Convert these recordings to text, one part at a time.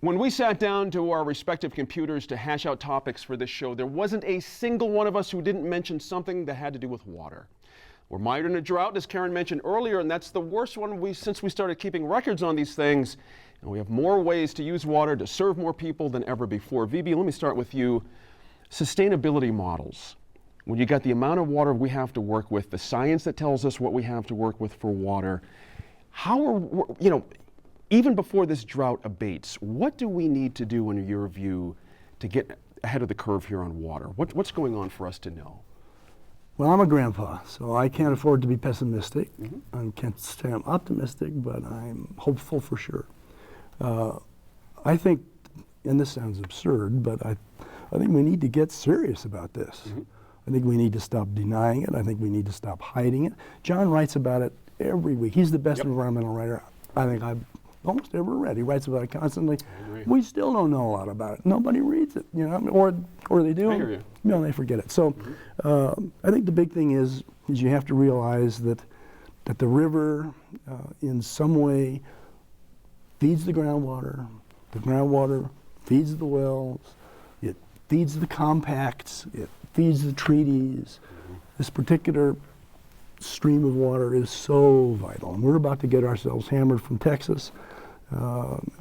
When we sat down to our respective computers to hash out topics for this show, there wasn't a single one of us who didn't mention something that had to do with water. We're mired in a drought, as Karen mentioned earlier, and that's the worst one since we started keeping records on these things. And we have more ways to use water to serve more people than ever before. VB, let me start with you. Sustainability models. When you got the amount of water we have to work with, the science that tells us what we have to work with for water, even before this drought abates, what do we need to do, in your view, to get ahead of the curve here on water? What's going on for us to know? Well, I'm a grandpa, so I can't afford to be pessimistic. I can't say I'm optimistic, but I'm hopeful for sure. I think, and this sounds absurd, but I think we need to get serious about this. I think we need to stop denying it. I think we need to stop hiding it. John writes about it every week. He's the best environmental writer I think I've almost ever read. He writes about it constantly. We still don't know a lot about it. Nobody reads it, or they do. I hear you. They forget it. So I think the big thing is you have to realize that the river in some way feeds the groundwater feeds the wells, it feeds the compacts, it feeds the treaties. This particular stream of water is so vital, and we're about to get ourselves hammered from Texas.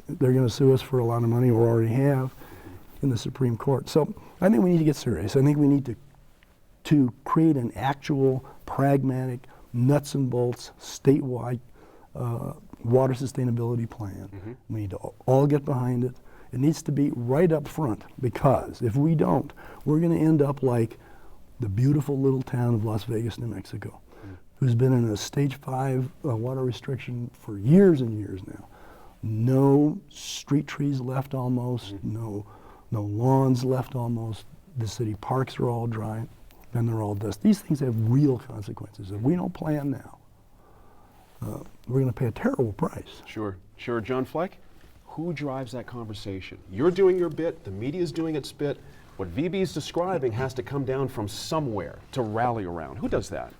They're going to sue us for a lot of money, or already have, in the Supreme Court. So I think we need to get serious. I think we need to create an actual, pragmatic, nuts and bolts, statewide water sustainability plan. We need to all get behind it. It needs to be right up front, because if we don't, we're going to end up like the beautiful little town of Las Vegas, New Mexico, who's been in a stage 5 water restriction for years and years now. No street trees left almost, no lawns left almost. The city parks are all dry, and they're all dust. These things have real consequences. If we don't plan now, we're going to pay a terrible price. Sure. John Fleck, who drives that conversation? You're doing your bit, the media's doing its bit. What VB is describing has to come down from somewhere to rally around. Who does that?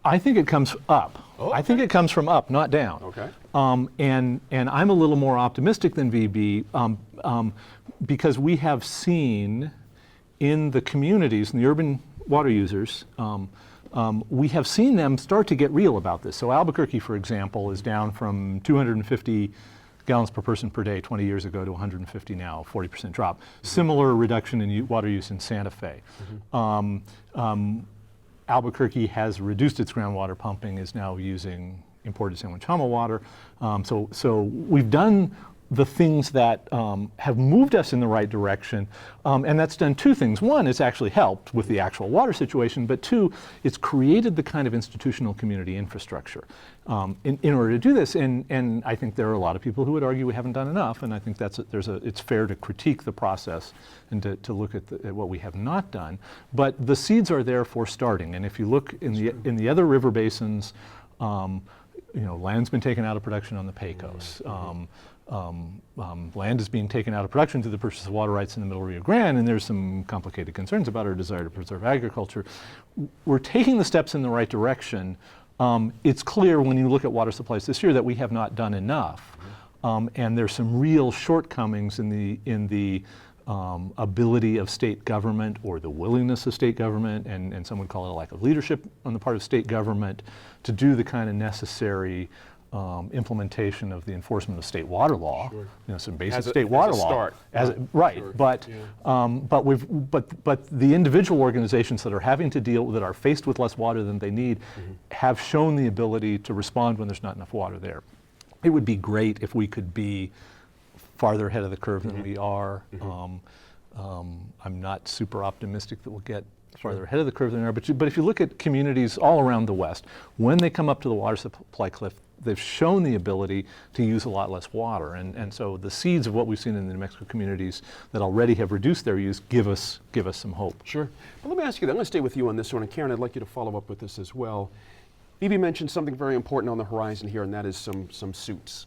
I think it comes up. Oh, I think it comes from up, not down. Okay. And I'm a little more optimistic than VB because we have seen in the communities, in the urban water users, we have seen them start to get real about this. So Albuquerque, for example, is down from 250 gallons per person per day 20 years ago to 150 now, 40% drop. Similar reduction in water use in Santa Fe. Albuquerque has reduced its groundwater pumping, is now using imported San Juan Chama water. So we've done the things that have moved us in the right direction, and that's done two things. One, it's actually helped with the actual water situation, but two, it's created the kind of institutional community infrastructure in order to do this. And I think there are a lot of people who would argue we haven't done enough, and I think it's fair to critique the process and to look at what we have not done. But the seeds are there for starting, and if you look in the other river basins, land's been taken out of production on the Pecos. Land is being taken out of production through the purchase of water rights in the Middle Rio Grande, and there's some complicated concerns about our desire to preserve agriculture. We're taking the steps in the right direction. It's clear when you look at water supplies this year that we have not done enough, and there's some real shortcomings in the ability of state government, or the willingness of state government, and some would call it a lack of leadership on the part of state government to do the kind of necessary implementation of the enforcement of state water law, some basic state water law. Right, sure. But the individual organizations that are having to that are faced with less water than they need, have shown the ability to respond when there's not enough water there. It would be great if we could be farther ahead of the curve than we are. I'm not super optimistic that we'll get farther ahead of the curve than we are, but if you look at communities all around the West, when they come up to the water supply cliff, they've shown the ability to use a lot less water. And so the seeds of what we've seen in the New Mexico communities that already have reduced their use give us some hope. Sure. But let me ask you that. I'm going to stay with you on this one. And Karen, I'd like you to follow up with this as well. VB mentioned something very important on the horizon here, and that is some suits.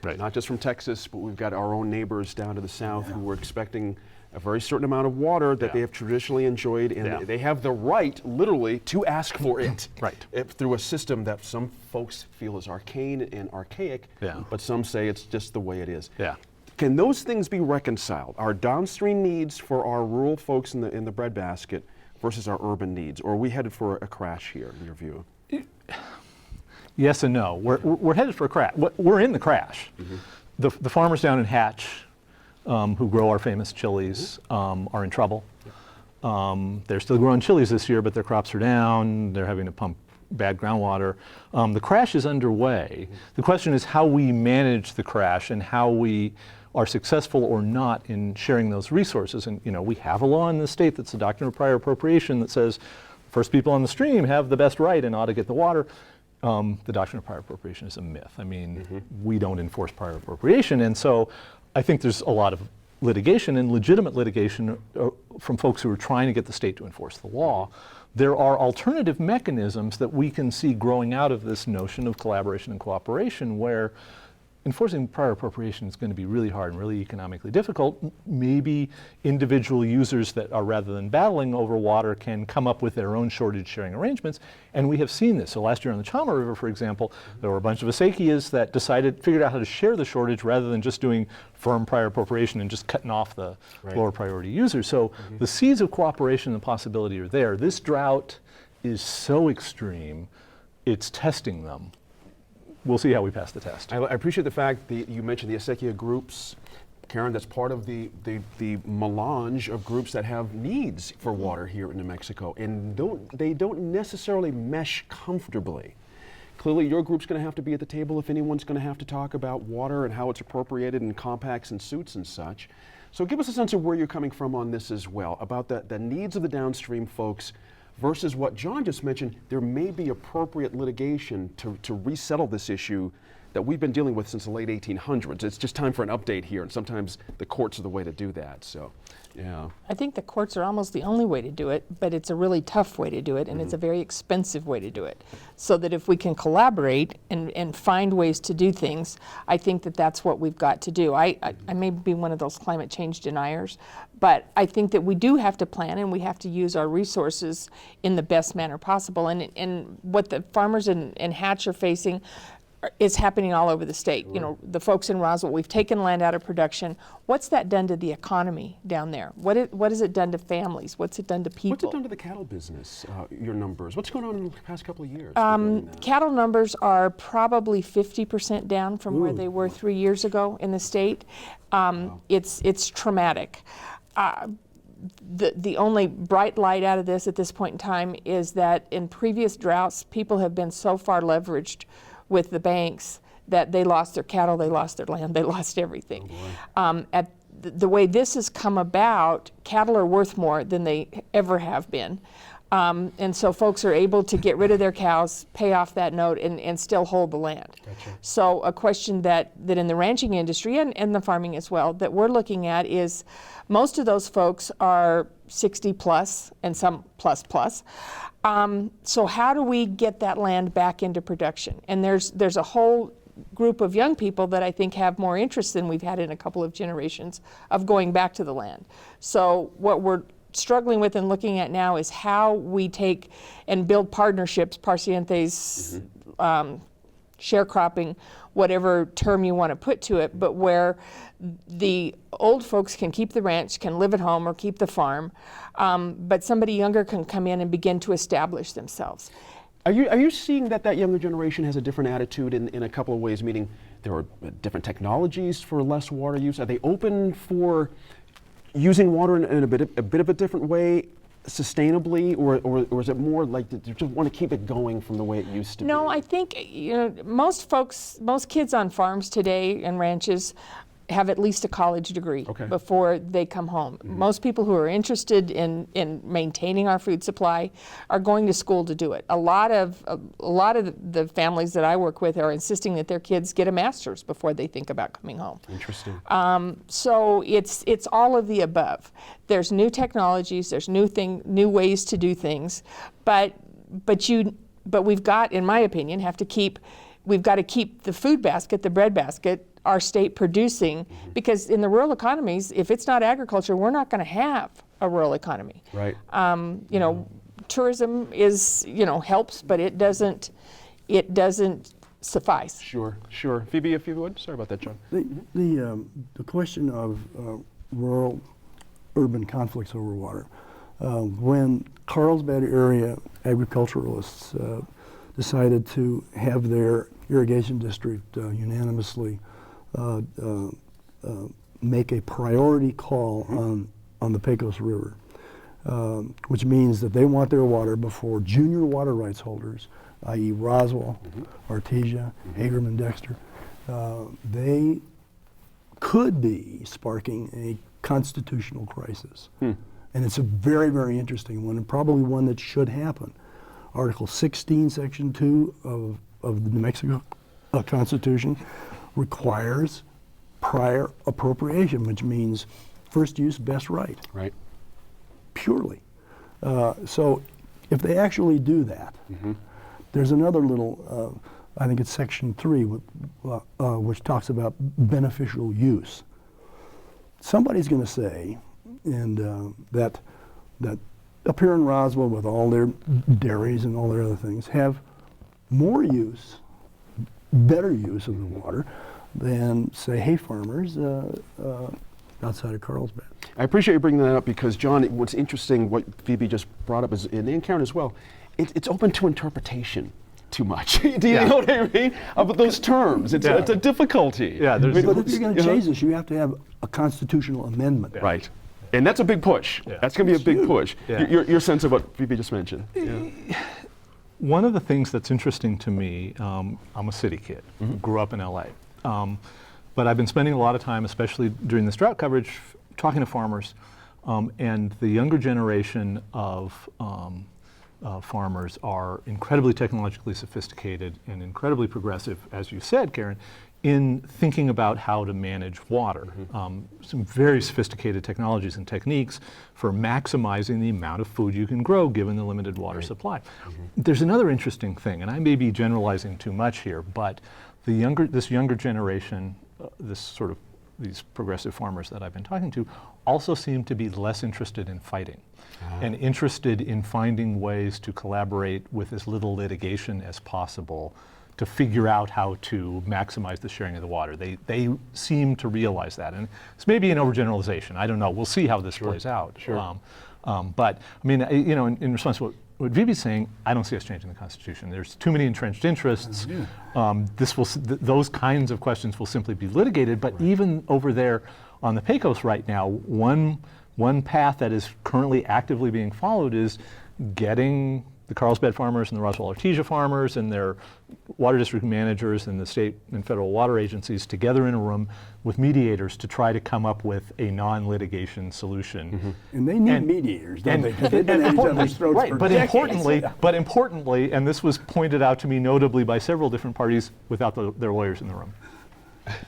Right. Not just from Texas, but we've got our own neighbors down to the south who are expecting a very certain amount of water that they have traditionally enjoyed, and they have the right, literally, to ask for it. Right. Through a system that some folks feel is arcane and archaic, but some say it's just the way it is. Yeah. Can those things be reconciled? Our downstream needs for our rural folks in the breadbasket versus our urban needs? Or are we headed for a crash here, in your view? Yes and no. We're headed for a crash. We're in the crash. The farmers down in Hatch, who grow our famous chilies, are in trouble. They're still growing chilies this year, but their crops are down. They're having to pump bad groundwater. The crash is underway. The question is how we manage the crash and how we are successful or not in sharing those resources. And we have a law in the state that's the doctrine of prior appropriation that says first people on the stream have the best right and ought to get the water. The doctrine of prior appropriation is a myth. I mean, we don't enforce prior appropriation, and so I think there's a lot of litigation and legitimate litigation from folks who are trying to get the state to enforce the law. There are alternative mechanisms that we can see growing out of this notion of collaboration and cooperation where enforcing prior appropriation is going to be really hard and really economically difficult. Maybe individual users that are, rather than battling over water, can come up with their own shortage sharing arrangements. And we have seen this. So last year on the Chama River, for example, there were a bunch of acequias that figured out how to share the shortage rather than just doing firm prior appropriation and just cutting off the lower priority users. So the seeds of cooperation and possibility are there. This drought is so extreme, it's testing them. We'll see how we pass the test. I appreciate the fact that you mentioned the acequia groups. Karen, that's part of the melange of groups that have needs for water here in New Mexico, and they don't necessarily mesh comfortably. Clearly, your group's going to have to be at the table if anyone's going to have to talk about water and how it's appropriated in compacts and suits and such. So give us a sense of where you're coming from on this as well, about the needs of the downstream folks versus what John just mentioned. There may be appropriate litigation to resettle this issue that we've been dealing with since the late 1800s. It's just time for an update here, and sometimes the courts are the way to do that. So, yeah. I think the courts are almost the only way to do it, but it's a really tough way to do it, and it's a very expensive way to do it. So that if we can collaborate and find ways to do things, I think that that's what we've got to do. I may be one of those climate change deniers, but I think that we do have to plan and we have to use our resources in the best manner possible. And what the farmers in Hatch are facing is happening all over the state. You know, the folks in Roswell, we've taken land out of production. What's that done to the economy down there? What has it done to families? What's it done to people? What's it done to the cattle business, your numbers? What's going on in the past couple of years? Cattle numbers are probably 50% down from where they were 3 years ago in the state. It's traumatic. The only bright light out of this at this point in time is that in previous droughts, people have been so far leveraged with the banks that they lost their cattle, they lost their land, they lost everything. At the way this has come about, cattle are worth more than they ever have been. And so folks are able to get rid of their cows, pay off that note, and still hold the land. Gotcha. So a question that in the ranching industry and the farming as well, that we're looking at is most of those folks are 60 plus and some plus plus. So how do we get that land back into production? And there's a whole group of young people that I think have more interest than we've had in a couple of generations of going back to the land. So what we're struggling with and looking at now is how we take and build partnerships, parcientes, sharecropping, whatever term you want to put to it, but where the old folks can keep the ranch, can live at home or keep the farm, but somebody younger can come in and begin to establish themselves. Are you seeing that younger generation has a different attitude in a couple of ways, meaning there are different technologies for less water use? Are they open for using water in a bit of a different way, sustainably, or is it more like they just want to keep it going from the way it used to be? No, I think most kids on farms today and ranches have at least a college degree before they come home. Most people who are interested in maintaining our food supply are going to school to do it. A lot of the families that I work with are insisting that their kids get a master's before they think about coming home. Interesting. So it's all of the above. There's new technologies, there's new ways to do things, but we've got, in my opinion, we've got to keep the food basket, the bread basket, our state producing, because in the rural economies, if it's not agriculture, we're not going to have a rural economy. Right. Tourism is, helps, but it doesn't suffice. Sure, sure. Phoebe, if you would. Sorry about that, John. The question of rural-urban conflicts over water. When Carlsbad area agriculturalists decided to have their irrigation district unanimously make a priority call on the Pecos River, which means that they want their water before junior water rights holders, i.e. Roswell, Artesia, Hagerman, Dexter. They could be sparking a constitutional crisis. And it's a very, very interesting one, and probably one that should happen. Article 16, Section 2 of the New Mexico Constitution requires prior appropriation, which means first use, best right. Right. Purely. So if they actually do that, there's another little, I think it's Section 3, which talks about beneficial use. Somebody's going to say, and that up here in Roswell, with all their dairies and all their other things, have more use, better use of the water than, say, hay farmers outside of Carlsbad. I appreciate you bringing that up because, John, what's interesting, what Phoebe just brought up, is, and Karen as well, it's open to interpretation too much. Do you know what I mean? About those terms. It's a difficulty. Yeah, But if you're going to change this, you have to have a constitutional amendment. Right. And that's a big push. Yeah. That's going to be a big huge. push. Yeah. Your sense of what Phoebe just mentioned. Yeah. One of the things that's interesting to me, I'm a city kid, grew up in LA. But I've been spending a lot of time, especially during this drought coverage, talking to farmers. And the younger generation of farmers are incredibly technologically sophisticated and incredibly progressive, as you said, Karen, in thinking about how to manage water. Some very sophisticated technologies and techniques for maximizing the amount of food you can grow given the limited water supply. There's another interesting thing, and I may be generalizing too much here, but this younger generation, these progressive farmers that I've been talking to, also seem to be less interested in fighting and interested in finding ways to collaborate with as little litigation as possible to figure out how to maximize the sharing of the water. They seem to realize that. And it's maybe an overgeneralization. I don't know. We'll see how this plays out. But I mean, in response to what Phoebe's saying, I don't see us changing the Constitution. There's too many entrenched interests. Those kinds of questions will simply be litigated. But even over there on the Pecos right now, one path that is currently actively being followed is getting the Carlsbad farmers and the Roswell Artesia farmers and their water district managers and the state and federal water agencies together in a room with mediators to try to come up with a non-litigation solution. And they need mediators, don't they? 'Cause they've been at each other's throats for but decades. importantly, and this was pointed out to me notably by several different parties without their lawyers in the room.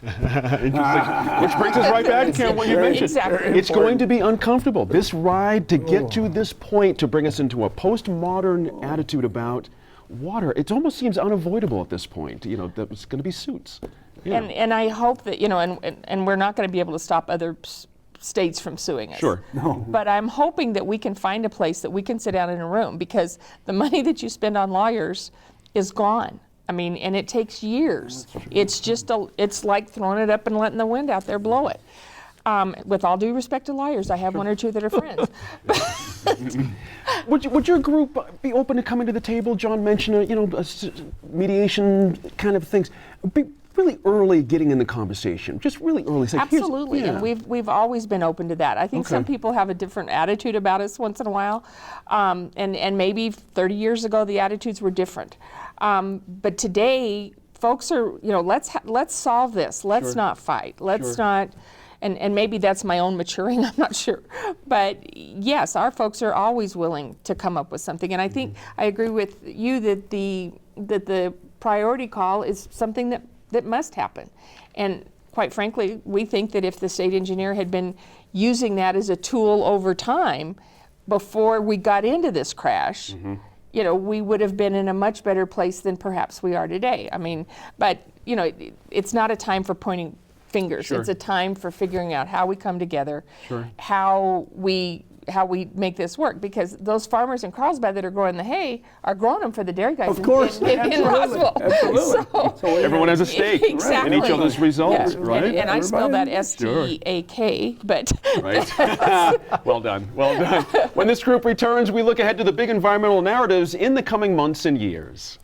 Interesting. Which brings us right back to what you mentioned. Exactly. It's going to be uncomfortable. This ride to get to this point, to bring us into a postmodern attitude about water, it almost seems unavoidable at this point. That it's going to be suits. Yeah. And I hope that, and we're not going to be able to stop other states from suing us. Sure. No. But I'm hoping that we can find a place that we can sit down in a room, because the money that you spend on lawyers is gone. I mean, and it takes years. It's it's like throwing it up and letting the wind out there blow it. With all due respect to lawyers, I have one or two that are friends. Would your group be open to coming to the table? John mentioned, mediation kind of things. Be really early getting in the conversation, just really early. Say, Absolutely, and we've always been open to that. I think some people have a different attitude about us once in a while, and maybe 30 years ago the attitudes were different. But today, folks are, let's solve this. Let's not fight. Let's not, and maybe that's my own maturing, I'm not sure. But yes, our folks are always willing to come up with something. And I think I agree with you that the priority call is something that must happen. And quite frankly, we think that if the state engineer had been using that as a tool over time before we got into this crash, we would have been in a much better place than perhaps we are today. I mean, but it's not a time for pointing fingers. It's a time for figuring out how we come together, how we how we make this work, because those farmers in Carlsbad that are growing the hay are growing them for the dairy guys Of course, in absolutely, Rossville. absolutely. So, Everyone has a stake exactly. in each other's results, Yeah. right? And I spell that Everybody- S-T-E-A-K, but Right. Well done. Well done. When this group returns, we look ahead to the big environmental narratives in the coming months and years.